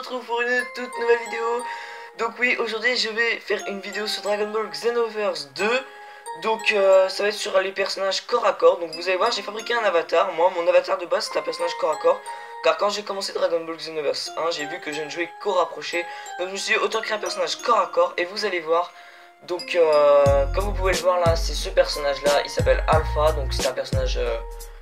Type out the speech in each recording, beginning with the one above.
retrouve pour une toute nouvelle vidéo. Donc oui, aujourd'hui je vais faire une vidéo sur Dragon Ball Xenoverse 2. Donc ça va être sur les personnages corps à corps. Donc vous allez voir, j'ai fabriqué un avatar. Moi, mon avatar de base c'est un personnage corps à corps. Car quand j'ai commencé Dragon Ball Xenoverse 1, j'ai vu que je ne jouais qu'au rapproché. Donc je me suis dit autant créer un personnage corps à corps. Et vous allez voir. Donc comme vous pouvez le voir là, c'est ce personnage là. Il s'appelle Alpha. Donc c'est un personnage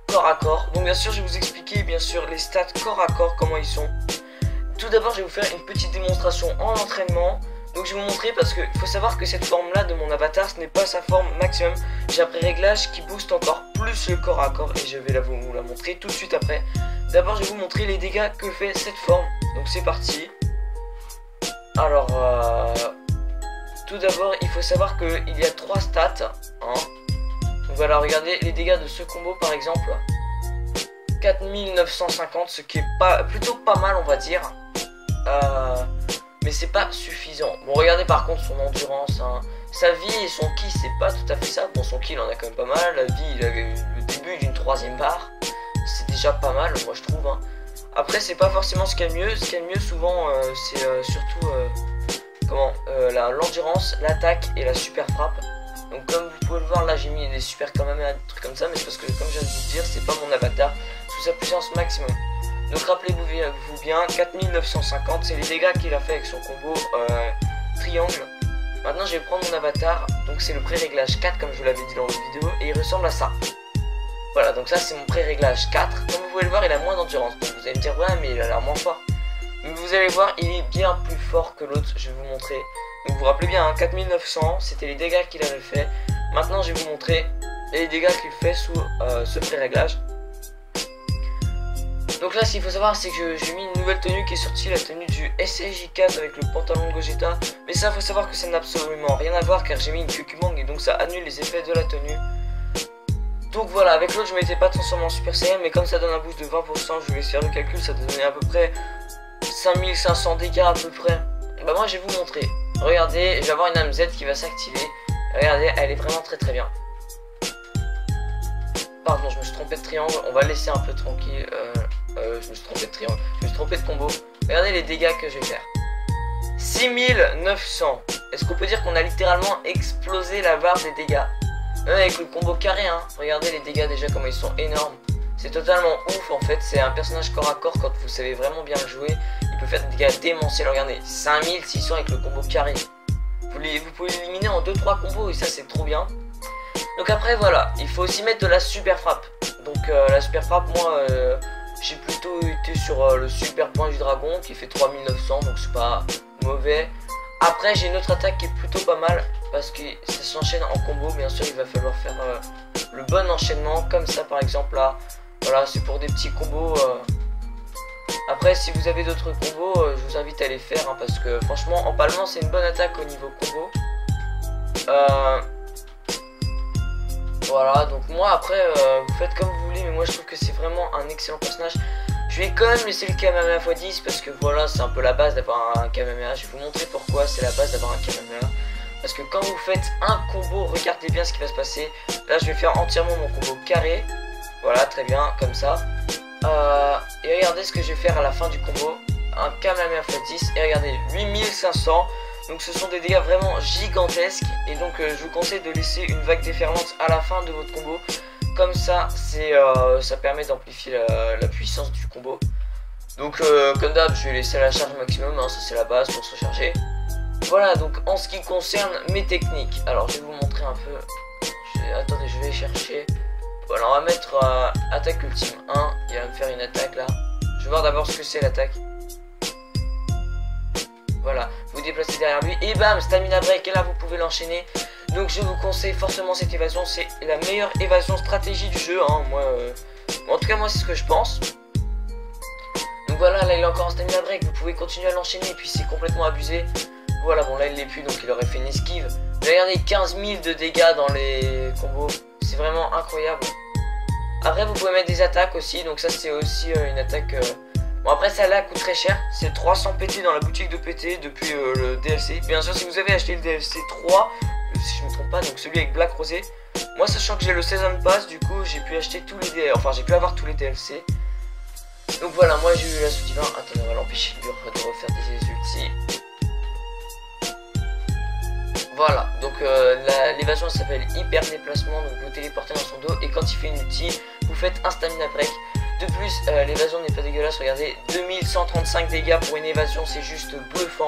corps à corps. Donc bien sûr je vais vous expliquer bien sûr les stats corps à corps, comment ils sont. Tout d'abord je vais vous faire une petite démonstration en entraînement. Donc je vais vous montrer parce qu'il faut savoir que cette forme là de mon avatar ce n'est pas sa forme maximum. J'ai un pré-réglage qui booste encore plus le corps à corps et je vais vous la montrer tout de suite après. D'abord je vais vous montrer les dégâts que fait cette forme. Donc c'est parti. Alors tout d'abord il faut savoir qu'il y a 3 stats hein. Donc voilà, regardez les dégâts de ce combo par exemple. 4950, ce qui est plutôt pas mal on va dire. Mais c'est pas suffisant. Bon regardez par contre son endurance hein. Sa vie et son ki c'est pas tout à fait ça. Bon son ki il en a quand même pas mal. La vie il a le début d'une 3ème barre. C'est déjà pas mal moi je trouve hein. Après c'est pas forcément ce qu'il y a de mieux. Ce qu'il y a de mieux souvent c'est surtout l'endurance, l'attaque et la super frappe. Donc comme vous pouvez le voir là j'ai mis des super quand même des trucs comme ça. Mais c'est parce que comme je viens de vous dire c'est pas mon avatar sous sa puissance maximum. Donc rappelez-vous bien, 4950 c'est les dégâts qu'il a fait avec son combo triangle. Maintenant je vais prendre mon avatar, donc c'est le pré-réglage 4 comme je vous l'avais dit dans l'autre vidéo. Et il ressemble à ça. Voilà, donc ça c'est mon pré-réglage 4. Comme vous pouvez le voir il a moins d'endurance. Donc vous allez me dire ouais mais il a l'air moins fort. Mais vous allez voir il est bien plus fort que l'autre, je vais vous montrer. Donc vous vous rappelez bien, hein, 4900 c'était les dégâts qu'il avait fait. Maintenant je vais vous montrer les dégâts qu'il fait sous ce pré-réglage. Donc là ce qu'il faut savoir c'est que j'ai mis une nouvelle tenue qui est sortie, la tenue du SJ4 avec le pantalon Gogeta. Mais ça faut savoir que ça n'a absolument rien à voir car j'ai mis une Kyukumang et donc ça annule les effets de la tenue. Donc voilà, avec l'autre je m'étais pas transformé en Super Saiyan mais comme ça donne un boost de 20%, je vais faire le calcul, ça donne à peu près 5500 dégâts à peu près. Bah moi je vais vous montrer. Regardez, je vais avoir une âme Z qui va s'activer. Regardez, elle est vraiment très bien. Pardon, je me suis trompé de triangle, on va le laisser un peu tranquille. Je me suis trompé de triangle, je me suis trompé de combo. Regardez les dégâts que je vais faire. 6900. Est-ce qu'on peut dire qu'on a littéralement explosé la barre des dégâts? Même avec le combo carré hein. Regardez les dégâts déjà comment ils sont énormes. C'est totalement ouf en fait, c'est un personnage corps à corps quand vous savez vraiment bien le jouer. Il peut faire des dégâts démentiels, regardez, 5600 avec le combo carré. Vous pouvez l'éliminer en 2-3 combos et ça c'est trop bien. Donc après voilà, il faut aussi mettre de la super frappe. Donc la super frappe moi j'ai plutôt été sur le super point du dragon qui fait 3900 donc c'est pas mauvais. Après j'ai une autre attaque qui est plutôt pas mal parce que ça s'enchaîne en combo. Bien sûr il va falloir faire le bon enchaînement comme ça par exemple là. Voilà c'est pour des petits combos. Après si vous avez d'autres combos je vous invite à les faire hein, parce que franchement en palmant c'est une bonne attaque au niveau combo. Voilà donc moi après vous faites comme vous voulez mais moi je trouve que c'est vraiment un excellent personnage. Je vais quand même laisser le Kamehameha x10 parce que voilà c'est un peu la base d'avoir un Kamehameha. Je vais vous montrer pourquoi c'est la base d'avoir un Kamehameha. Parce que quand vous faites un combo, regardez bien ce qui va se passer. Là je vais faire entièrement mon combo carré. Voilà très bien comme ça. Et regardez ce que je vais faire à la fin du combo. Un Kamehameha x10 et regardez 8500. Donc ce sont des dégâts vraiment gigantesques. Et donc je vous conseille de laisser une vague déferlante à la fin de votre combo. Comme ça ça permet d'amplifier la puissance du combo. Donc comme d'hab je vais laisser la charge maximum hein, ça c'est la base pour se recharger. Voilà donc en ce qui concerne mes techniques. Alors je vais vous montrer un peu. Attendez je vais chercher. Voilà on va mettre attaque ultime 1. Il va me faire une attaque là. Je vais voir d'abord ce que c'est l'attaque. Voilà, vous déplacez derrière lui et bam, stamina break et là vous pouvez l'enchaîner. Donc je vous conseille forcément cette évasion, c'est la meilleure évasion stratégie du jeu hein. Moi, en tout cas moi c'est ce que je pense. Donc voilà, là il est encore en stamina break, vous pouvez continuer à l'enchaîner et puis c'est complètement abusé. Voilà, bon là il l'est plus donc il aurait fait une esquive. Mais regardez 15 000 de dégâts dans les combos, c'est vraiment incroyable. Après vous pouvez mettre des attaques aussi, donc ça c'est aussi une attaque... Bon après celle-là coûte très cher, c'est 300 PT dans la boutique de PT depuis le DLC. Bien sûr si vous avez acheté le DLC 3, si je me trompe pas, donc celui avec Black Rosé. Moi sachant que j'ai le Season Pass, du coup j'ai pu acheter tous les DLC, enfin j'ai pu avoir tous les DLC. Donc voilà, moi j'ai eu l'assaut divin. Attendez, on va l'empêcher de refaire des ultis. Voilà, donc l'évasion s'appelle hyper déplacement, donc vous téléportez dans son dos et quand il fait une ulti, vous faites un stamina break. De plus, l'évasion n'est pas dégueulasse, regardez, 2135 dégâts pour une évasion, c'est juste bluffant.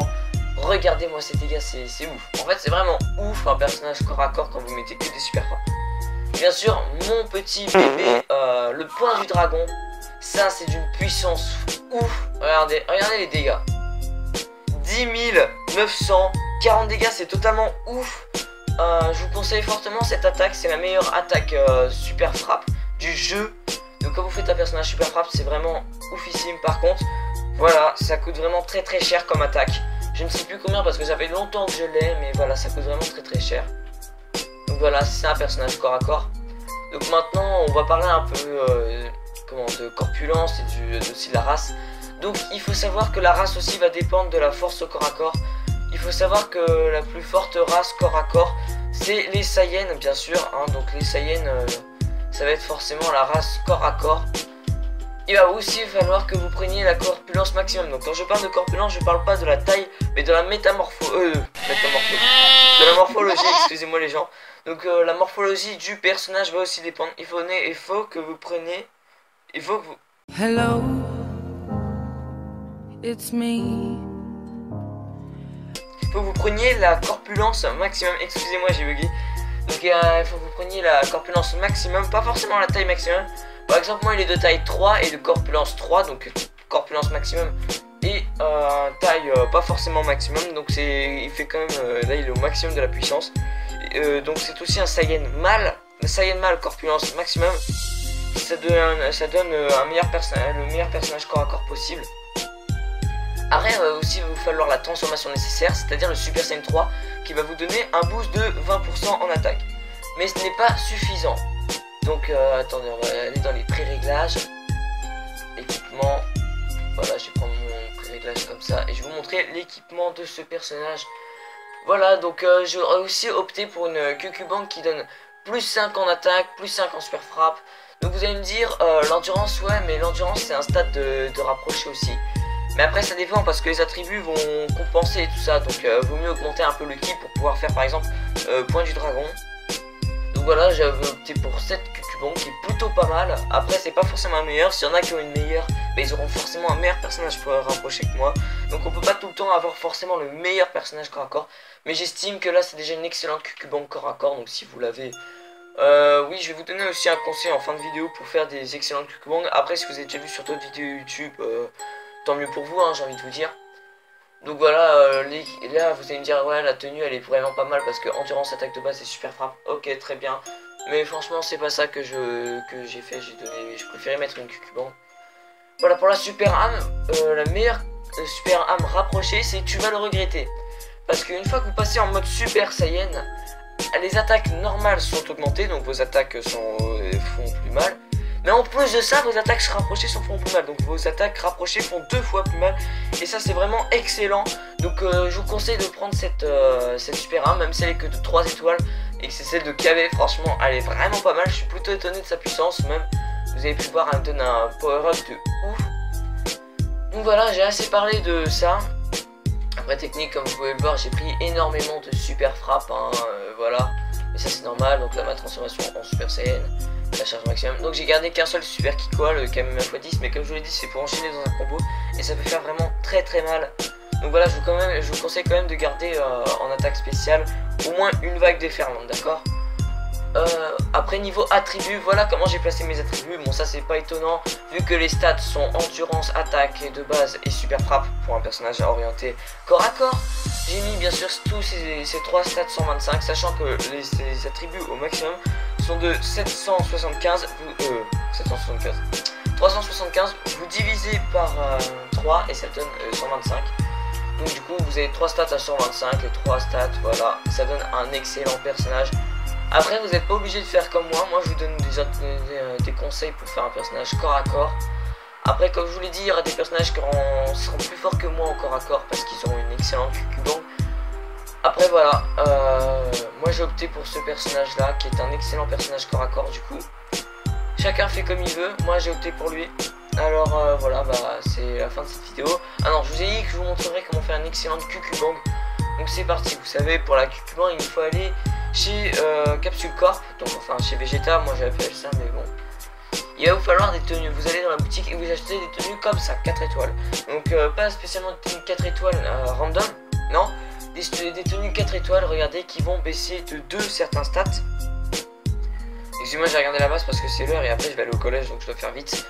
Regardez-moi ces dégâts, c'est ouf. En fait, c'est vraiment ouf un personnage corps à corps quand vous mettez que des super frappes. Bien sûr, mon petit bébé, le point du dragon, ça c'est d'une puissance ouf. Regardez les dégâts. 10 940 dégâts, c'est totalement ouf. Je vous conseille fortement cette attaque, c'est la meilleure attaque super frappe du jeu. Donc quand vous faites un personnage super frappe, c'est vraiment oufissime. Par contre, voilà, ça coûte vraiment très cher comme attaque. Je ne sais plus combien parce que ça fait longtemps que je l'ai, mais voilà, ça coûte vraiment très cher. Donc voilà, c'est un personnage corps à corps. Donc maintenant, on va parler un peu de corpulence et aussi de la race. Donc il faut savoir que la race aussi va dépendre de la force au corps à corps. Il faut savoir que la plus forte race corps à corps, c'est les Saiyans, bien sûr. Donc les Saiyans, ça va être forcément la race corps à corps. Il va aussi falloir que vous preniez la corpulence maximum. Donc quand je parle de corpulence, je parle pas de la taille, mais de la de la morphologie, excusez-moi les gens. Donc la morphologie du personnage va aussi dépendre. Il faut que vous preniez... Hello, it's me. Il faut que vous preniez la corpulence maximum. Excusez-moi, j'ai bugué. Donc il faut que vous preniez la corpulence maximum, pas forcément la taille maximum. Par exemple, moi il est de taille 3 et de corpulence 3, donc corpulence maximum et taille pas forcément maximum, donc il fait quand même, là il est au maximum de la puissance. Donc c'est aussi un Saiyan mâle, corpulence maximum, ça donne le meilleur personnage corps à corps possible. Après il va aussi vous falloir la transformation nécessaire, c'est-à-dire le Super Saiyan 3 qui va vous donner un boost de 20% en attaque. Mais ce n'est pas suffisant. Donc attendez, on va aller dans les pré-réglages. Équipement. Voilà, je vais prendre mon pré-réglage comme ça. Et je vais vous montrer l'équipement de ce personnage. Voilà, donc j'aurais aussi opté pour une QQ-Bank qui donne plus 5 en attaque, plus 5 en super frappe. Donc vous allez me dire, l'endurance, ouais, mais l'endurance c'est un stade de rapproché aussi. Mais après ça dépend parce que les attributs vont compenser et tout ça. Donc vaut mieux augmenter un peu le ki pour pouvoir faire par exemple point du dragon. Donc voilà, j'avais opté pour cette QQ-Bank qui est plutôt pas mal. Après c'est pas forcément un meilleur, s'il y en a qui ont une meilleure, mais ils auront forcément un meilleur personnage pour rapprocher que moi. Donc on peut pas tout le temps avoir forcément le meilleur personnage corps à corps. Mais j'estime que là c'est déjà une excellente QQ-Bank corps à corps. Donc si vous l'avez, oui, je vais vous donner aussi un conseil en fin de vidéo pour faire des excellentes QQ-Bank. Après si vous avez déjà vu sur d'autres vidéos YouTube, tant mieux pour vous, hein, j'ai envie de vous dire. Donc voilà, là vous allez me dire ouais la tenue elle est vraiment pas mal parce que endurance, attaque de base et super frappe, ok très bien. Mais franchement c'est pas ça que j'ai fait, je préférais mettre une QQ-Bank. Voilà pour la super âme, la meilleure super âme rapprochée c'est tu vas le regretter. Parce qu'une fois que vous passez en mode super Saiyan, les attaques normales sont augmentées, donc vos attaques font plus mal. Mais en plus de ça, vos attaques rapprochées font plus mal. Donc vos attaques rapprochées font 2 fois plus mal. Et ça c'est vraiment excellent. Donc je vous conseille de prendre cette super arme, même si elle est que de 3 étoiles. Et que c'est celle de KV, franchement elle est vraiment pas mal. Je suis plutôt étonné de sa puissance même. Vous avez pu voir, elle me donne un power up de ouf. Donc voilà, j'ai assez parlé de ça. Après technique, comme vous pouvez le voir, j'ai pris énormément de super frappe, hein, voilà. Et ça c'est normal, donc là ma transformation en super Saiyan, la charge maximum. Donc j'ai gardé qu'un seul super Kikoa, le Kamehameha x10, mais comme je vous l'ai dit, c'est pour enchaîner dans un combo. Et ça peut faire vraiment très mal. Donc voilà, je vous conseille quand même de garder en attaque spéciale au moins une vague déferlante, d'accord. Après niveau attributs, voilà comment j'ai placé mes attributs. Bon ça c'est pas étonnant vu que les stats sont endurance, attaque et de base et super frappe pour un personnage orienté corps à corps. J'ai mis bien sûr tous ces 3 stats 125, sachant que les attributs au maximum sont de 375, vous divisez par 3 et ça donne 125. Donc du coup vous avez 3 stats à 125 et 3 stats, voilà, ça donne un excellent personnage. Après vous n'êtes pas obligé de faire comme moi je vous donne des conseils pour faire un personnage corps à corps. Après comme je vous l'ai dit, il y aura des personnages qui seront plus forts que moi en corps à corps parce qu'ils auront une excellente QQ-Bank. Après voilà, moi j'ai opté pour ce personnage là qui est un excellent personnage corps à corps du coup. Chacun fait comme il veut, moi j'ai opté pour lui. Alors voilà, bah c'est la fin de cette vidéo. Ah non, je vous ai dit que je vous montrerai comment faire une excellente QQ-Bang. Donc c'est parti, vous savez, pour la QQ-Bang, il faut aller chez Capsule Corp, donc enfin chez Vegeta, moi j'appelle ça, mais bon. Il va vous falloir des tenues, vous allez dans la boutique et vous achetez des tenues comme ça, 4 étoiles. Donc pas spécialement des tenues 4 étoiles random, non. Des tenues 4 étoiles, regardez, qui vont baisser de 2 certains stats. Excusez-moi, j'ai regardé la base parce que c'est l'heure et après je vais aller au collège, donc je dois faire vite.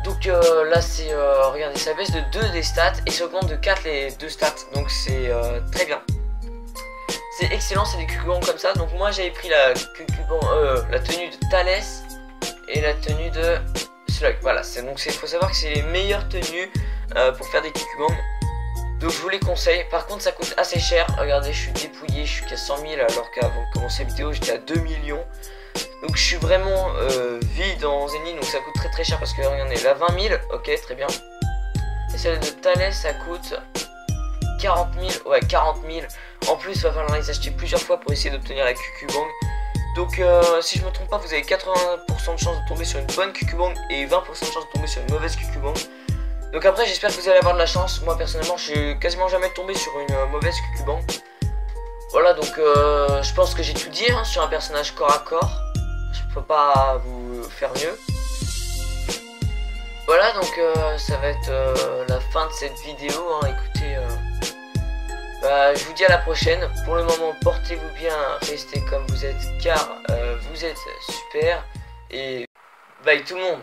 Donc là c'est, regardez, ça baisse de 2 des stats et ça augmente de 4 les 2 stats, donc c'est très bien. C'est excellent, c'est des QQ-Bang comme ça. Donc moi j'avais pris la QQ-Bang, la tenue de Thales et la tenue de Slug. Voilà, donc il faut savoir que c'est les meilleures tenues pour faire des QQ-Bang. Donc je vous les conseille. Par contre ça coûte assez cher. Regardez, je suis dépouillé, je suis qu'à 100 000 alors qu'avant de commencer la vidéo j'étais à 2 millions. Donc je suis vraiment vide en Zeni, donc ça coûte très très cher parce que regardez, la 20 000, ok, très bien. Et celle de Thales ça coûte 40 000, ouais 40 000. En plus il va falloir les acheter plusieurs fois pour essayer d'obtenir la QQ-Bang. Donc si je me trompe pas, vous avez 80% de chance de tomber sur une bonne QQ-Bang et 20% de chance de tomber sur une mauvaise QQ-Bang. Donc après j'espère que vous allez avoir de la chance. Moi personnellement je suis quasiment jamais tombé sur une mauvaise QQ-Bang. Voilà, donc je pense que j'ai tout dit hein, sur un personnage corps à corps. Je peux pas vous faire mieux. Voilà, donc ça va être la fin de cette vidéo hein. Écoutez, bah, je vous dis à la prochaine. Pour le moment, portez-vous bien, restez comme vous êtes car vous êtes super. Et bye tout le monde.